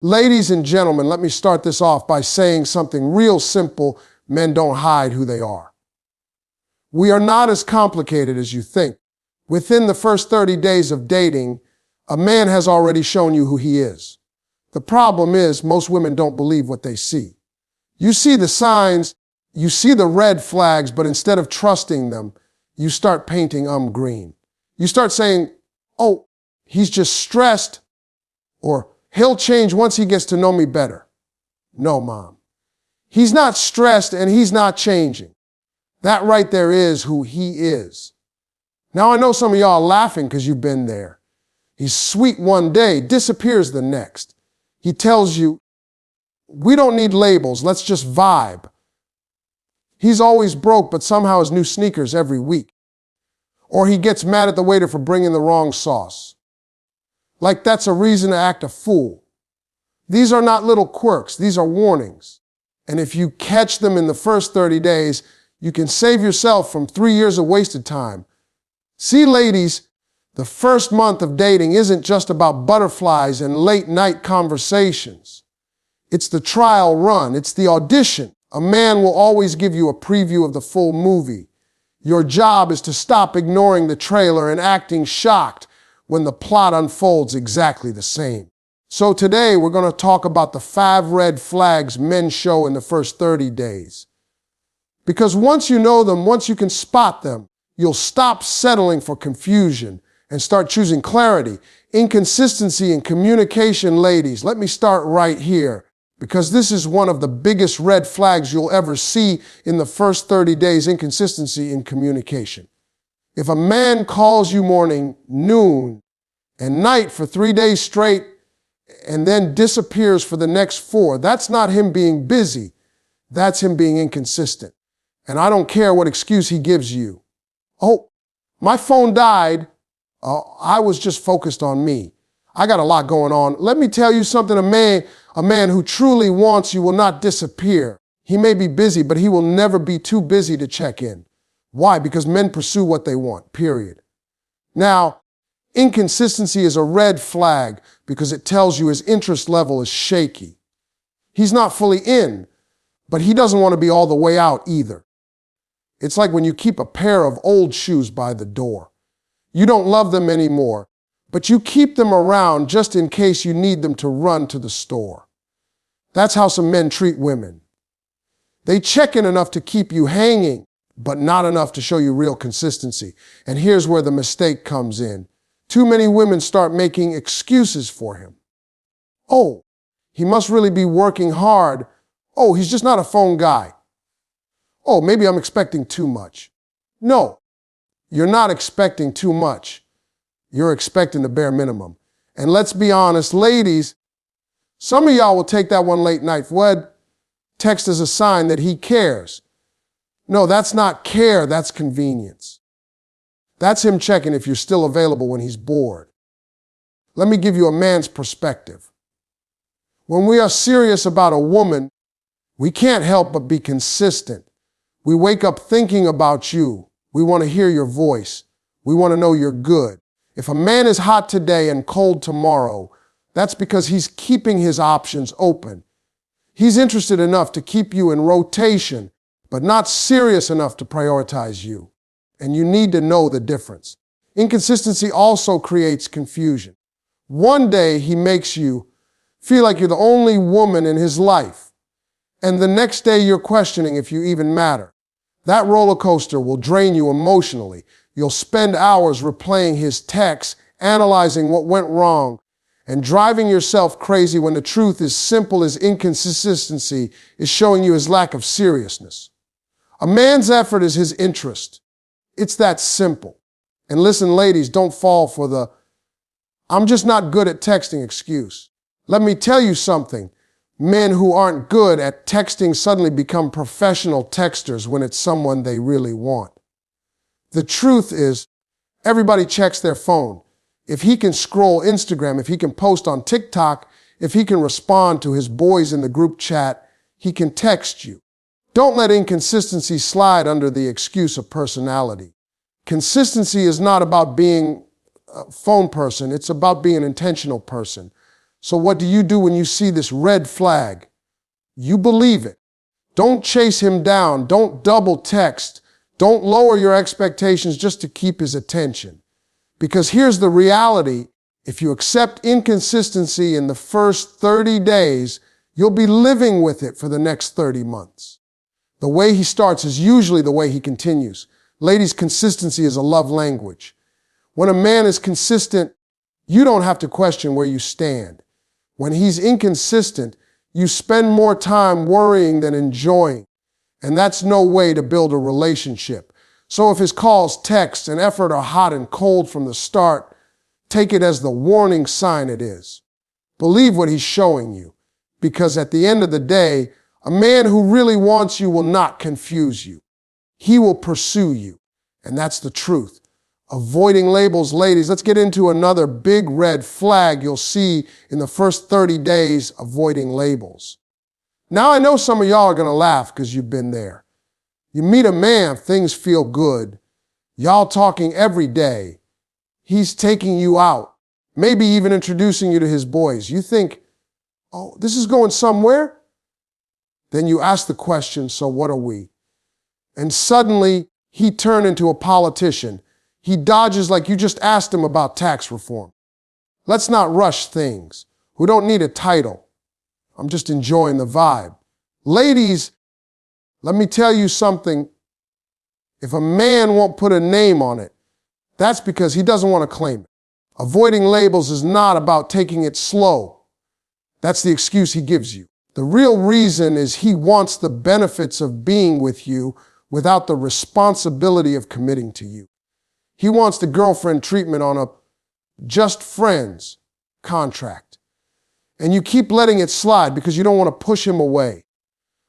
Ladies and gentlemen, let me start this off by saying something real simple. Men don't hide who they are. We are not as complicated as you think. Within the first 30 days of dating, a man has already shown you who he is. The problem is most women don't believe what they see. You see the signs, you see the red flags, but instead of trusting them, you start painting green. You start saying, oh, he's just stressed, or he'll change once he gets to know me better. No, Mom. He's not stressed and he's not changing. That right there is who he is. Now I know some of y'all are laughing because you've been there. He's sweet one day, disappears the next. He tells you, we don't need labels, let's just vibe. He's always broke, but somehow has new sneakers every week. Or he gets mad at the waiter for bringing the wrong sauce. Like that's a reason to act a fool. These are not little quirks, these are warnings. And if you catch them in the first 30 days, you can save yourself from 3 years of wasted time. See, ladies, the first month of dating isn't just about butterflies and late night conversations. It's the trial run, it's the audition. A man will always give you a preview of the full movie. Your job is to stop ignoring the trailer and acting shocked when the plot unfolds exactly the same. So today we're going to talk about the 5 red flags men show in the first 30 days. Because once you know them, once you can spot them, you'll stop settling for confusion and start choosing clarity. Inconsistency in communication, ladies. Let me start right here, because this is one of the biggest red flags you'll ever see in the first 30 days, inconsistency in communication. If a man calls you morning, noon, and night for 3 days straight, and then disappears for the next 4, that's not him being busy. That's him being inconsistent. And I don't care what excuse he gives you. Oh, my phone died. I was just focused on me. I got a lot going on. Let me tell you something. A man who truly wants you will not disappear. He may be busy, but he will never be too busy to check in. Why? Because men pursue what they want, period. Now, inconsistency is a red flag because it tells you his interest level is shaky. He's not fully in, but he doesn't want to be all the way out either. It's like when you keep a pair of old shoes by the door. You don't love them anymore, but you keep them around just in case you need them to run to the store. That's how some men treat women. They check in enough to keep you hanging, but not enough to show you real consistency. And here's where the mistake comes in. Too many women start making excuses for him. Oh, he must really be working hard. Oh, he's just not a phone guy. Oh, maybe I'm expecting too much. No, you're not expecting too much. You're expecting the bare minimum. And let's be honest, ladies, some of y'all will take that one late night text as a sign that he cares. No, that's not care, that's convenience. That's him checking if you're still available when he's bored. Let me give you a man's perspective. When we are serious about a woman, we can't help but be consistent. We wake up thinking about you. We want to hear your voice. We want to know you're good. If a man is hot today and cold tomorrow, that's because he's keeping his options open. He's interested enough to keep you in rotation, but not serious enough to prioritize you. And you need to know the difference. Inconsistency also creates confusion. One day he makes you feel like you're the only woman in his life. And the next day you're questioning if you even matter. That roller coaster will drain you emotionally. You'll spend hours replaying his texts, analyzing what went wrong, and driving yourself crazy when the truth is simple as inconsistency is showing you his lack of seriousness. A man's effort is his interest. It's that simple. And listen, ladies, don't fall for the I'm just not good at texting excuse. Let me tell you something. Men who aren't good at texting suddenly become professional texters when it's someone they really want. The truth is, everybody checks their phone. If he can scroll Instagram, if he can post on TikTok, if he can respond to his boys in the group chat, he can text you. Don't let inconsistency slide under the excuse of personality. Consistency is not about being a phone person. It's about being an intentional person. So what do you do when you see this red flag? You believe it. Don't chase him down. Don't double text. Don't lower your expectations just to keep his attention. Because here's the reality. If you accept inconsistency in the first 30 days, you'll be living with it for the next 30 months. The way he starts is usually the way he continues. Ladies, consistency is a love language. When a man is consistent, you don't have to question where you stand. When he's inconsistent, you spend more time worrying than enjoying. And that's no way to build a relationship. So if his calls, texts, and effort are hot and cold from the start, take it as the warning sign it is. Believe what he's showing you. Because at the end of the day, a man who really wants you will not confuse you. He will pursue you. And that's the truth. Avoiding labels, ladies, let's get into another big red flag you'll see in the first 30 days, avoiding labels. Now I know some of y'all are going to laugh because you've been there. You meet a man, things feel good. Y'all talking every day. He's taking you out, maybe even introducing you to his boys. You think, oh, this is going somewhere? Then you ask the question, so what are we? And suddenly he turned into a politician. He dodges like you just asked him about tax reform. Let's not rush things. We don't need a title. I'm just enjoying the vibe. Ladies, let me tell you something. If a man won't put a name on it, that's because he doesn't want to claim it. Avoiding labels is not about taking it slow. That's the excuse he gives you. The real reason is he wants the benefits of being with you without the responsibility of committing to you. He wants the girlfriend treatment on a just friends contract. And you keep letting it slide because you don't want to push him away.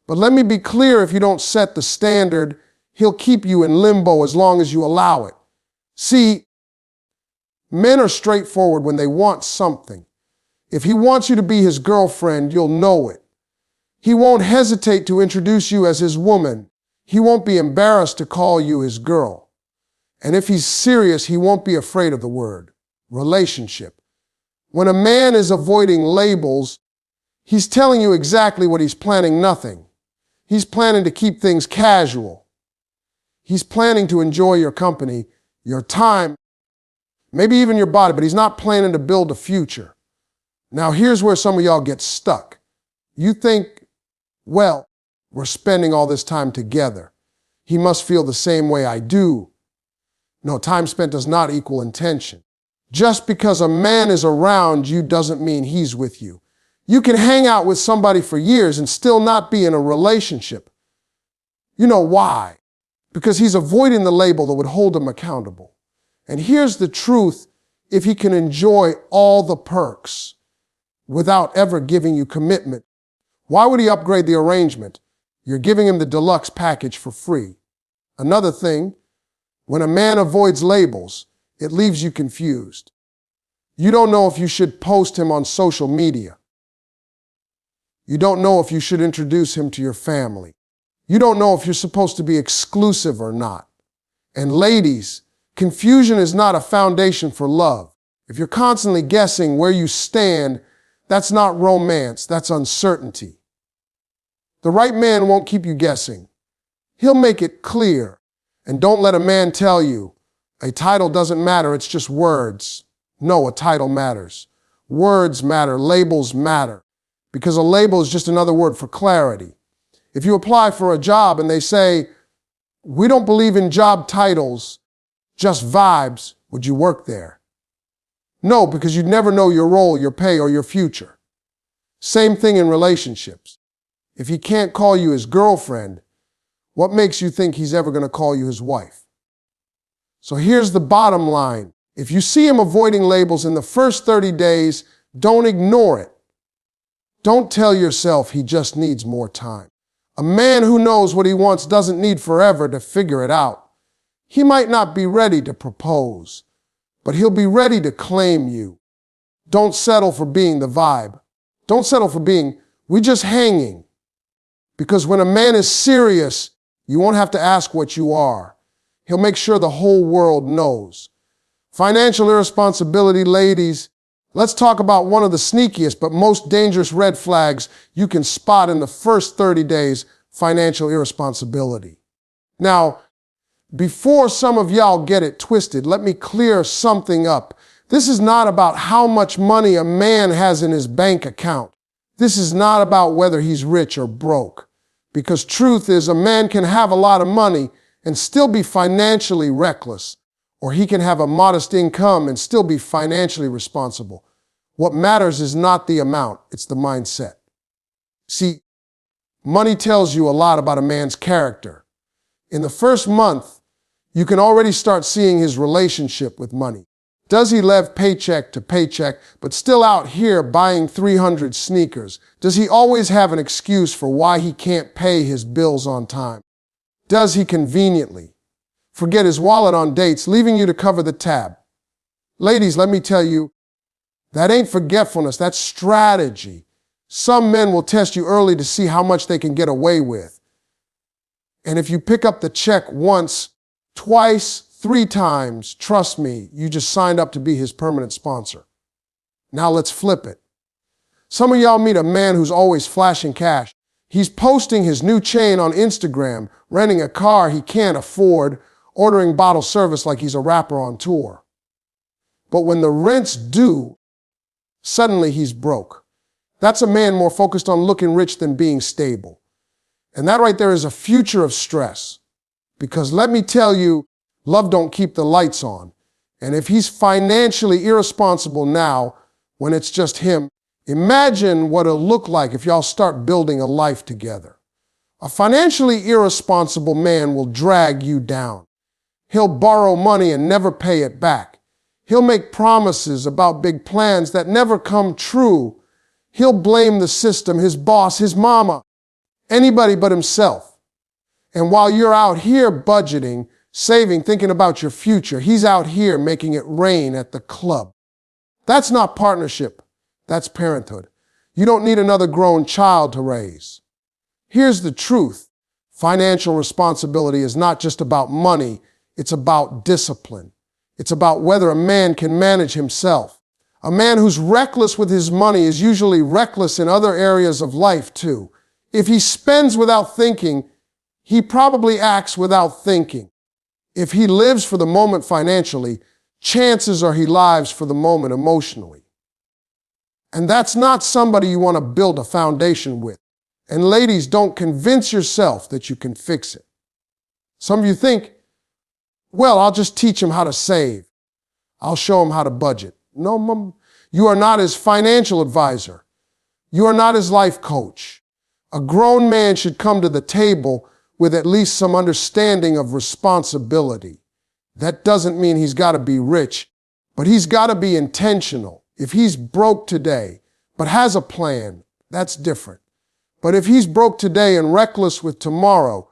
But let me be clear, if you don't set the standard, he'll keep you in limbo as long as you allow it. See, men are straightforward when they want something. If he wants you to be his girlfriend, you'll know it. He won't hesitate to introduce you as his woman. He won't be embarrassed to call you his girl. And if he's serious, he won't be afraid of the word relationship. When a man is avoiding labels, he's telling you exactly what he's planning nothing. He's planning to keep things casual. He's planning to enjoy your company, your time, maybe even your body, but he's not planning to build a future. Now, here's where some of y'all get stuck. You think, well, we're spending all this time together. He must feel the same way I do. No, time spent does not equal intention. Just because a man is around you doesn't mean he's with you. You can hang out with somebody for years and still not be in a relationship. You know why? Because he's avoiding the label that would hold him accountable. And here's the truth: if he can enjoy all the perks without ever giving you commitment, why would he upgrade the arrangement? You're giving him the deluxe package for free. Another thing, when a man avoids labels, it leaves you confused. You don't know if you should post him on social media. You don't know if you should introduce him to your family. You don't know if you're supposed to be exclusive or not. And ladies, confusion is not a foundation for love. If you're constantly guessing where you stand, that's not romance, that's uncertainty. The right man won't keep you guessing. He'll make it clear. And don't let a man tell you, a title doesn't matter, it's just words. No, a title matters. Words matter, labels matter. Because a label is just another word for clarity. If you apply for a job and they say, we don't believe in job titles, just vibes, would you work there? No, because you'd never know your role, your pay, or your future. Same thing in relationships. If he can't call you his girlfriend, what makes you think he's ever going to call you his wife? So here's the bottom line. If you see him avoiding labels in the first 30 days, don't ignore it. Don't tell yourself he just needs more time. A man who knows what he wants doesn't need forever to figure it out. He might not be ready to propose, but he'll be ready to claim you. Don't settle for being the vibe. Don't settle for being, we just hanging. Because when a man is serious, you won't have to ask what you are. He'll make sure the whole world knows. Financial irresponsibility, ladies, Let's talk about one of the sneakiest but most dangerous red flags you can spot in the first 30 days: financial irresponsibility. Now, before some of y'all get it twisted, let me clear something up. This is not about how much money a man has in his bank account. This is not about whether he's rich or broke. Because truth is, a man can have a lot of money and still be financially reckless, or he can have a modest income and still be financially responsible. What matters is not the amount, it's the mindset. See, money tells you a lot about a man's character. In the first month, you can already start seeing his relationship with money. Does he live paycheck to paycheck, but still out here buying 300 sneakers? Does he always have an excuse for why he can't pay his bills on time? Does he conveniently forget his wallet on dates, leaving you to cover the tab? Ladies, let me tell you, that ain't forgetfulness, that's strategy. Some men will test you early to see how much they can get away with. And if you pick up the check once, twice, 3 times, trust me, you just signed up to be his permanent sponsor. Now let's flip it. Some of y'all meet a man who's always flashing cash. He's posting his new chain on Instagram, renting a car he can't afford, ordering bottle service like he's a rapper on tour. But when the rent's due, suddenly he's broke. That's a man more focused on looking rich than being stable. And that right there is a future of stress. Because let me tell you, love don't keep the lights on. And if he's financially irresponsible now, when it's just him, imagine what it'll look like if y'all start building a life together. A financially irresponsible man will drag you down. He'll borrow money and never pay it back. He'll make promises about big plans that never come true. He'll blame the system, his boss, his mama, anybody but himself. And while you're out here budgeting, saving, thinking about your future, he's out here making it rain at the club. That's not partnership. That's parenthood. You don't need another grown child to raise. Here's the truth. Financial responsibility is not just about money. It's about discipline. It's about whether a man can manage himself. A man who's reckless with his money is usually reckless in other areas of life too. If he spends without thinking, he probably acts without thinking. If he lives for the moment financially, chances are he lives for the moment emotionally. And that's not somebody you want to build a foundation with. And ladies, don't convince yourself that you can fix it. Some of you think, well, I'll just teach him how to save. I'll show him how to budget. No, Mom, you are not his financial advisor. You are not his life coach. A grown man should come to the table with at least some understanding of responsibility. That doesn't mean he's got to be rich, but he's got to be intentional. If he's broke today, but has a plan, that's different. But if he's broke today and reckless with tomorrow,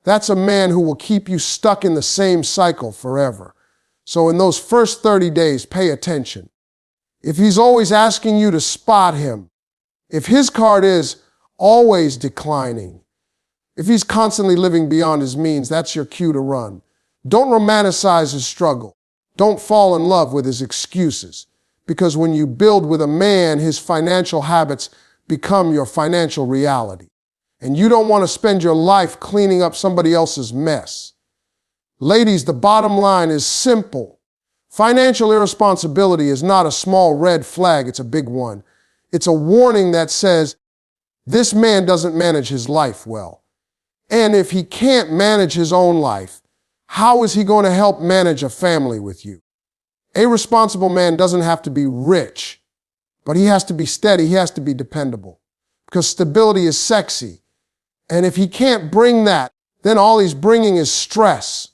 that's a man who will keep you stuck in the same cycle forever. So in those first 30 days, pay attention. If he's always asking you to spot him, if his card is always declining, if he's constantly living beyond his means, that's your cue to run. Don't romanticize his struggle. Don't fall in love with his excuses. Because when you build with a man, his financial habits become your financial reality. And you don't want to spend your life cleaning up somebody else's mess. Ladies, the bottom line is simple. Financial irresponsibility is not a small red flag, it's a big one. It's a warning that says, this man doesn't manage his life well. And if he can't manage his own life, how is he going to help manage a family with you? A responsible man doesn't have to be rich, but he has to be steady, he has to be dependable. Because stability is sexy. And if he can't bring that, then all he's bringing is stress.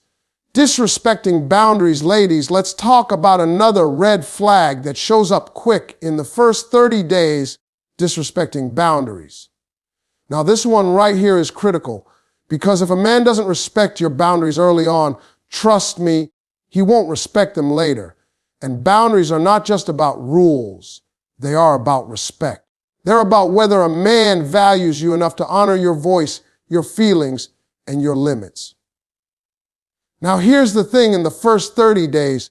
Disrespecting boundaries, ladies, let's talk about another red flag that shows up quick in the first 30 days, disrespecting boundaries. Now this one right here is critical, because if a man doesn't respect your boundaries early on, trust me, he won't respect them later. And boundaries are not just about rules, they are about respect. They're about whether a man values you enough to honor your voice, your feelings, and your limits. Now here's the thing, in the first 30 days,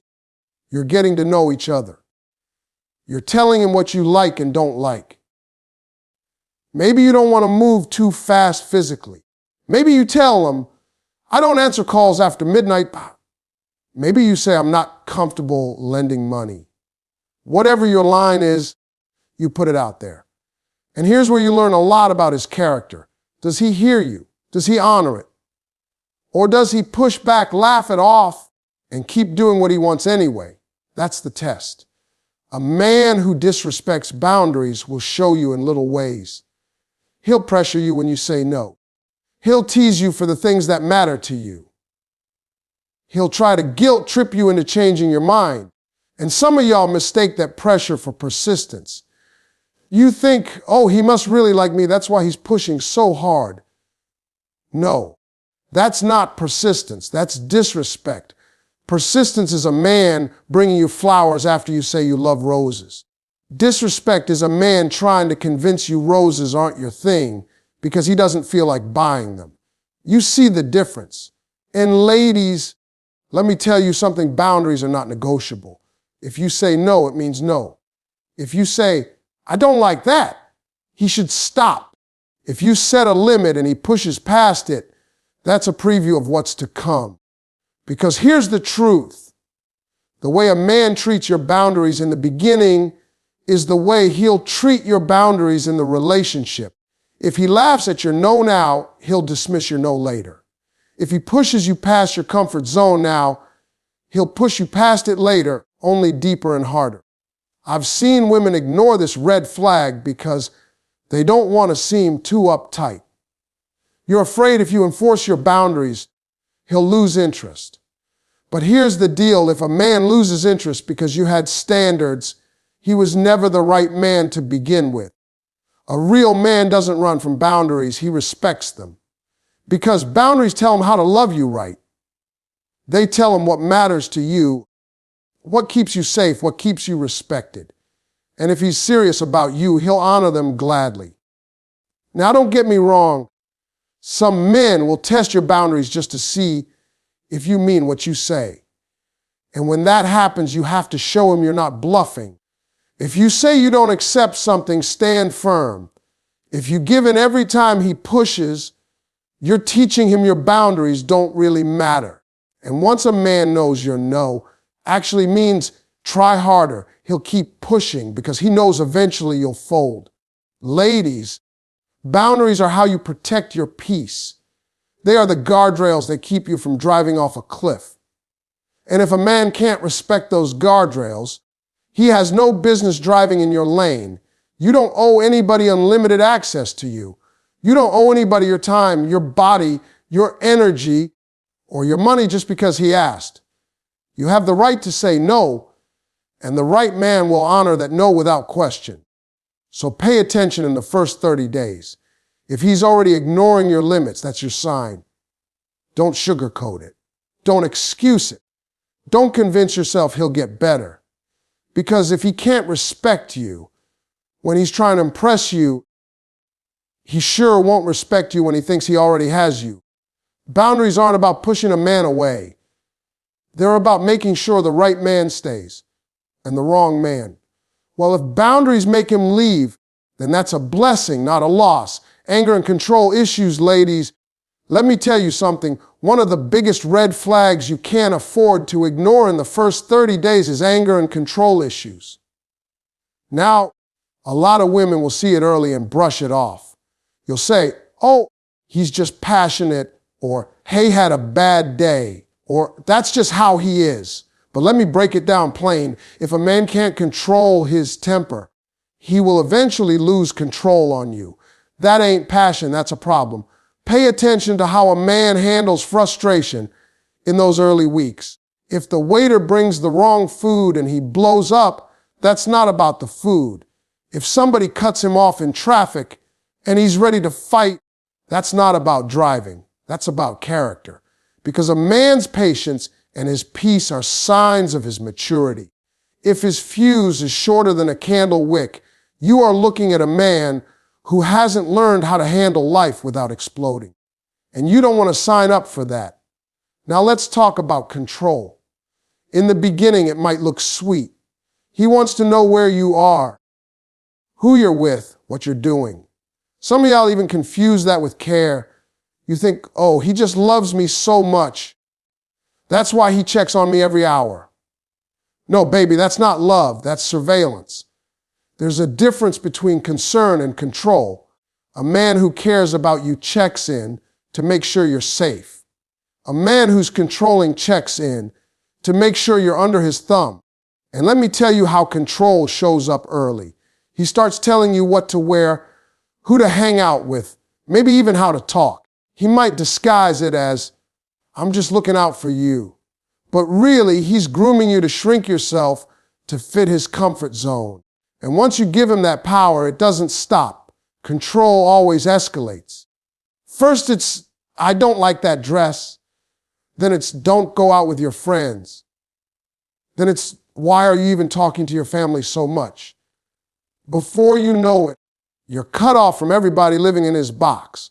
you're getting to know each other. You're telling him what you like and don't like. Maybe you don't want to move too fast physically. Maybe you tell him, I don't answer calls after midnight. Maybe you say, I'm not comfortable lending money. Whatever your line is, you put it out there. And here's where you learn a lot about his character. Does he hear you? Does he honor it? Or does he push back, laugh it off, and keep doing what he wants anyway? That's the test. A man who disrespects boundaries will show you in little ways. He'll pressure you when you say no. He'll tease you for the things that matter to you. He'll try to guilt trip you into changing your mind. And some of y'all mistake that pressure for persistence. You think, oh, he must really like me. That's why he's pushing so hard. No, that's not persistence. That's disrespect. Persistence is a man bringing you flowers after you say you love roses. Disrespect is a man trying to convince you roses aren't your thing because he doesn't feel like buying them. You see the difference. And ladies, let me tell you something, boundaries are not negotiable. If you say no, it means no. If you say, I don't like that, he should stop. If you set a limit and he pushes past it, that's a preview of what's to come. Because here's the truth. The way a man treats your boundaries in the beginning is the way he'll treat your boundaries in the relationship. If he laughs at your no now, he'll dismiss your no later. If he pushes you past your comfort zone now, he'll push you past it later, only deeper and harder. I've seen women ignore this red flag because they don't want to seem too uptight. You're afraid if you enforce your boundaries, he'll lose interest. But here's the deal. If a man loses interest because you had standards, he was never the right man to begin with. A real man doesn't run from boundaries. He respects them. Because boundaries tell him how to love you right. They tell him what matters to you, what keeps you safe, what keeps you respected. And if he's serious about you, he'll honor them gladly. Now, don't get me wrong. Some men will test your boundaries just to see if you mean what you say. And when that happens, you have to show him you're not bluffing. If you say you don't accept something, stand firm. If you give in every time he pushes, you're teaching him your boundaries don't really matter. And once a man knows your no actually means try harder, he'll keep pushing because he knows eventually you'll fold. Ladies, boundaries are how you protect your peace. They are the guardrails that keep you from driving off a cliff. And if a man can't respect those guardrails, he has no business driving in your lane. You don't owe anybody unlimited access to you. You don't owe anybody your time, your body, your energy, or your money just because he asked. You have the right to say no, and the right man will honor that no without question. So pay attention in the first 30 days. If he's already ignoring your limits, that's your sign. Don't sugarcoat it. Don't excuse it. Don't convince yourself he'll get better. Because if he can't respect you when he's trying to impress you, he sure won't respect you when he thinks he already has you. Boundaries aren't about pushing a man away. They're about making sure the right man stays and the wrong man. Well, if boundaries make him leave, then that's a blessing, not a loss. Anger and control issues, ladies. Let me tell you something. One of the biggest red flags you can't afford to ignore in the first 30 days is anger and control issues. Now, a lot of women will see it early and brush it off. You'll say, oh, he's just passionate, or hey, had a bad day, or that's just how he is. But let me break it down plain. If a man can't control his temper, he will eventually lose control on you. That ain't passion, that's a problem. Pay attention to how a man handles frustration in those early weeks. If the waiter brings the wrong food and he blows up, that's not about the food. If somebody cuts him off in traffic and he's ready to fight, that's not about driving. That's about character. Because a man's patience and his peace are signs of his maturity. If his fuse is shorter than a candle wick, you are looking at a man who hasn't learned how to handle life without exploding. And you don't want to sign up for that. Now let's talk about control. In the beginning, it might look sweet. He wants to know where you are, who you're with, what you're doing. Some of y'all even confuse that with care. You think, oh, he just loves me so much. That's why he checks on me every hour. No, baby, that's not love. That's surveillance. There's a difference between concern and control. A man who cares about you checks in to make sure you're safe. A man who's controlling checks in to make sure you're under his thumb. And let me tell you how control shows up early. He starts telling you what to wear, who to hang out with, maybe even how to talk. He might disguise it as, I'm just looking out for you. But really, he's grooming you to shrink yourself to fit his comfort zone. And once you give him that power, it doesn't stop. Control always escalates. First it's, I don't like that dress. Then it's, don't go out with your friends. Then it's, why are you even talking to your family so much? Before you know it, you're cut off from everybody living in his box.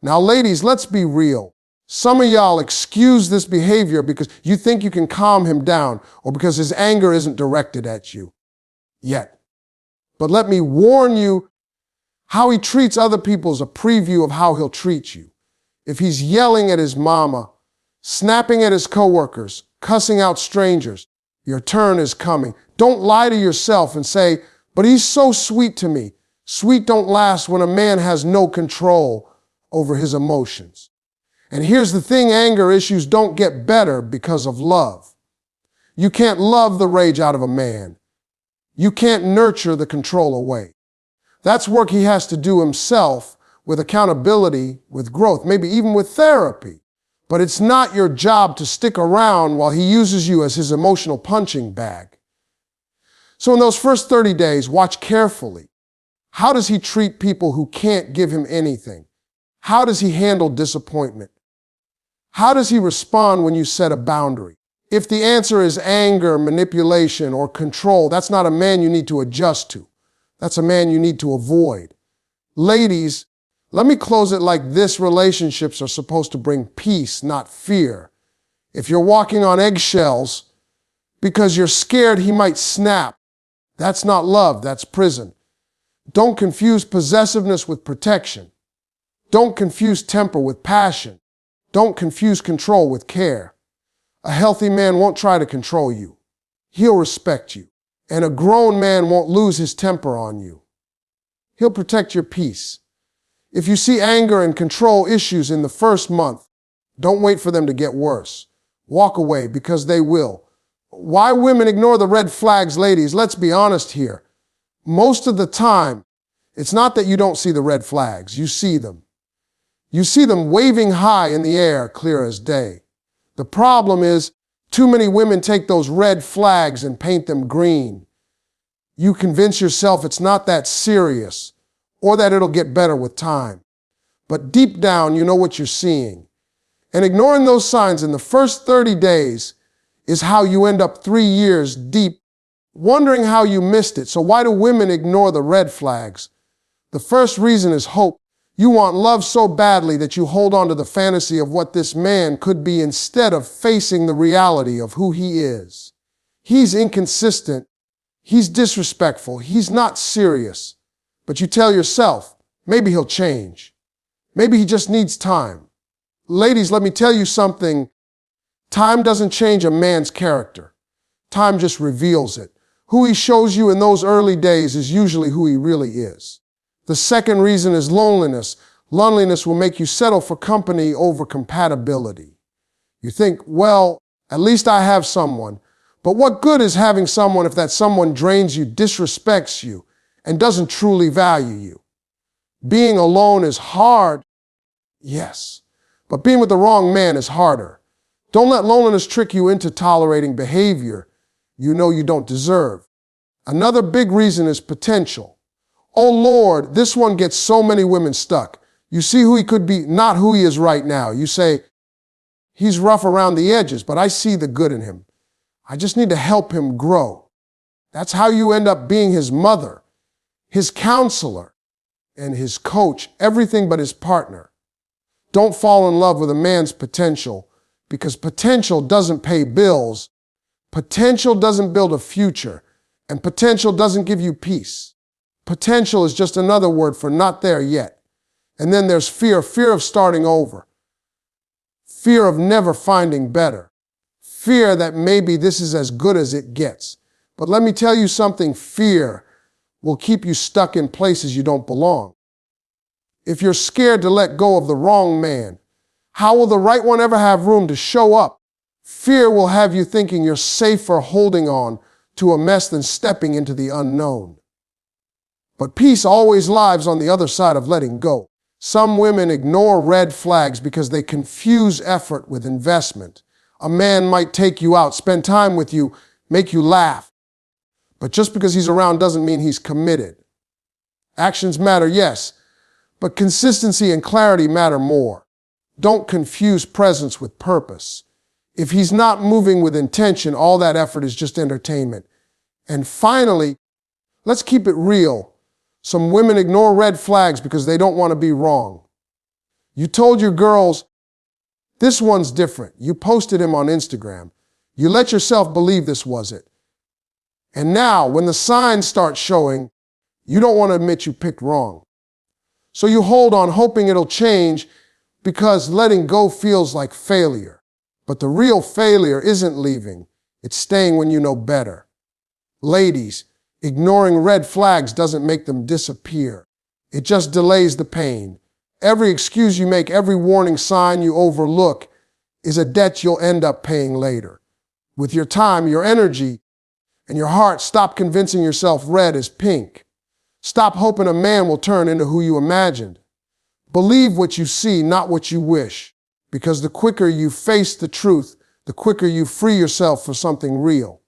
Now, ladies, let's be real. Some of y'all excuse this behavior because you think you can calm him down or because his anger isn't directed at you yet. But let me warn you, how he treats other people is a preview of how he'll treat you. If he's yelling at his mama, snapping at his coworkers, cussing out strangers, your turn is coming. Don't lie to yourself and say, but he's so sweet to me. Sweet don't last when a man has no control over his emotions. And here's the thing, anger issues don't get better because of love. You can't love the rage out of a man. You can't nurture the control away. That's work he has to do himself with accountability, with growth, maybe even with therapy. But it's not your job to stick around while he uses you as his emotional punching bag. So in those first 30 days, watch carefully. How does he treat people who can't give him anything? How does he handle disappointment? How does he respond when you set a boundary? If the answer is anger, manipulation, or control, that's not a man you need to adjust to. That's a man you need to avoid. Ladies, let me close it like this. Relationships are supposed to bring peace, not fear. If you're walking on eggshells because you're scared he might snap, that's not love, that's prison. Don't confuse possessiveness with protection. Don't confuse temper with passion. Don't confuse control with care. A healthy man won't try to control you. He'll respect you. And a grown man won't lose his temper on you. He'll protect your peace. If you see anger and control issues in the first month, don't wait for them to get worse. Walk away because they will. Why women ignore the red flags, ladies? Let's be honest here. Most of the time, it's not that you don't see the red flags. You see them. You see them waving high in the air, clear as day. The problem is, too many women take those red flags and paint them green. You convince yourself it's not that serious or that it'll get better with time. But deep down, you know what you're seeing. And ignoring those signs in the first 30 days is how you end up 3 years deep, wondering how you missed it. So why do women ignore the red flags? The first reason is hope. You want love so badly that you hold on to the fantasy of what this man could be instead of facing the reality of who he is. He's inconsistent. He's disrespectful. He's not serious. But you tell yourself, maybe he'll change. Maybe he just needs time. Ladies, let me tell you something. Time doesn't change a man's character. Time just reveals it. Who he shows you in those early days is usually who he really is. The second reason is loneliness. Loneliness will make you settle for company over compatibility. You think, well, at least I have someone. But what good is having someone if that someone drains you, disrespects you, and doesn't truly value you? Being alone is hard, yes, but being with the wrong man is harder. Don't let loneliness trick you into tolerating behavior you know you don't deserve. Another big reason is potential. Oh Lord, this one gets so many women stuck. You see who he could be, not who he is right now. You say, he's rough around the edges, but I see the good in him. I just need to help him grow. That's how you end up being his mother, his counselor, and his coach, everything but his partner. Don't fall in love with a man's potential because potential doesn't pay bills. Potential doesn't build a future. And potential doesn't give you peace. Potential is just another word for not there yet. And then there's fear of starting over. Fear of never finding better. Fear that maybe this is as good as it gets. But let me tell you something, fear will keep you stuck in places you don't belong. If you're scared to let go of the wrong man, how will the right one ever have room to show up? Fear will have you thinking you're safer holding on to a mess than stepping into the unknown. But peace always lies on the other side of letting go. Some women ignore red flags because they confuse effort with investment. A man might take you out, spend time with you, make you laugh. But just because he's around doesn't mean he's committed. Actions matter, yes, but consistency and clarity matter more. Don't confuse presence with purpose. If he's not moving with intention, all that effort is just entertainment. And finally, let's keep it real. Some women ignore red flags because they don't want to be wrong. You told your girls, this one's different. You posted him on Instagram. You let yourself believe this was it. And now, when the signs start showing, you don't want to admit you picked wrong. So you hold on hoping it'll change because letting go feels like failure. But the real failure isn't leaving. It's staying when you know better. Ladies, ignoring red flags doesn't make them disappear. It just delays the pain. Every excuse you make, every warning sign you overlook is a debt you'll end up paying later. With your time, your energy, and your heart, stop convincing yourself red is pink. Stop hoping a man will turn into who you imagined. Believe what you see, not what you wish. Because the quicker you face the truth, the quicker you free yourself for something real.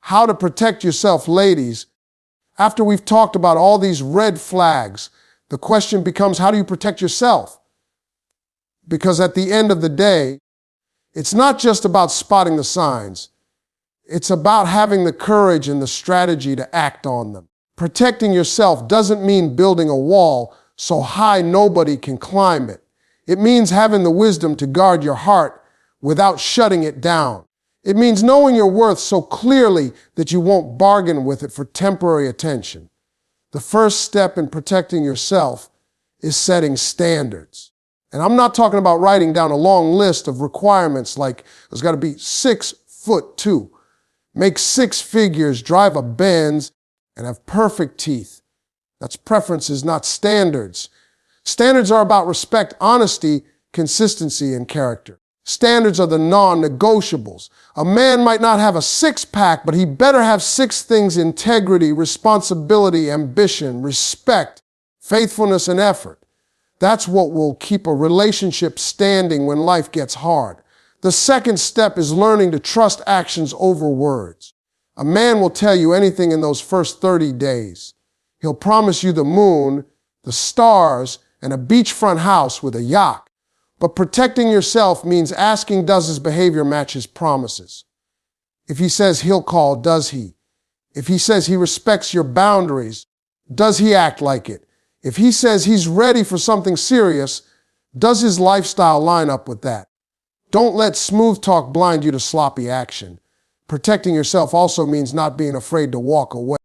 How to protect yourself, ladies. After we've talked about all these red flags, the question becomes, how do you protect yourself? Because at the end of the day, it's not just about spotting the signs. It's about having the courage and the strategy to act on them. Protecting yourself doesn't mean building a wall so high nobody can climb it. It means having the wisdom to guard your heart without shutting it down. It means knowing your worth so clearly that you won't bargain with it for temporary attention. The first step in protecting yourself is setting standards. And I'm not talking about writing down a long list of requirements like there's got to be 6'2", make 6 figures, drive a Benz, and have perfect teeth. That's preferences, not standards. Standards are about respect, honesty, consistency, and character. Standards are the non-negotiables. A man might not have a 6-pack, but he better have 6 things: integrity, responsibility, ambition, respect, faithfulness, and effort. That's what will keep a relationship standing when life gets hard. The second step is learning to trust actions over words. A man will tell you anything in those first 30 days. He'll promise you the moon, the stars, and a beachfront house with a yacht. But protecting yourself means asking, does his behavior match his promises? If he says he'll call, does he? If he says he respects your boundaries, does he act like it? If he says he's ready for something serious, does his lifestyle line up with that? Don't let smooth talk blind you to sloppy action. Protecting yourself also means not being afraid to walk away.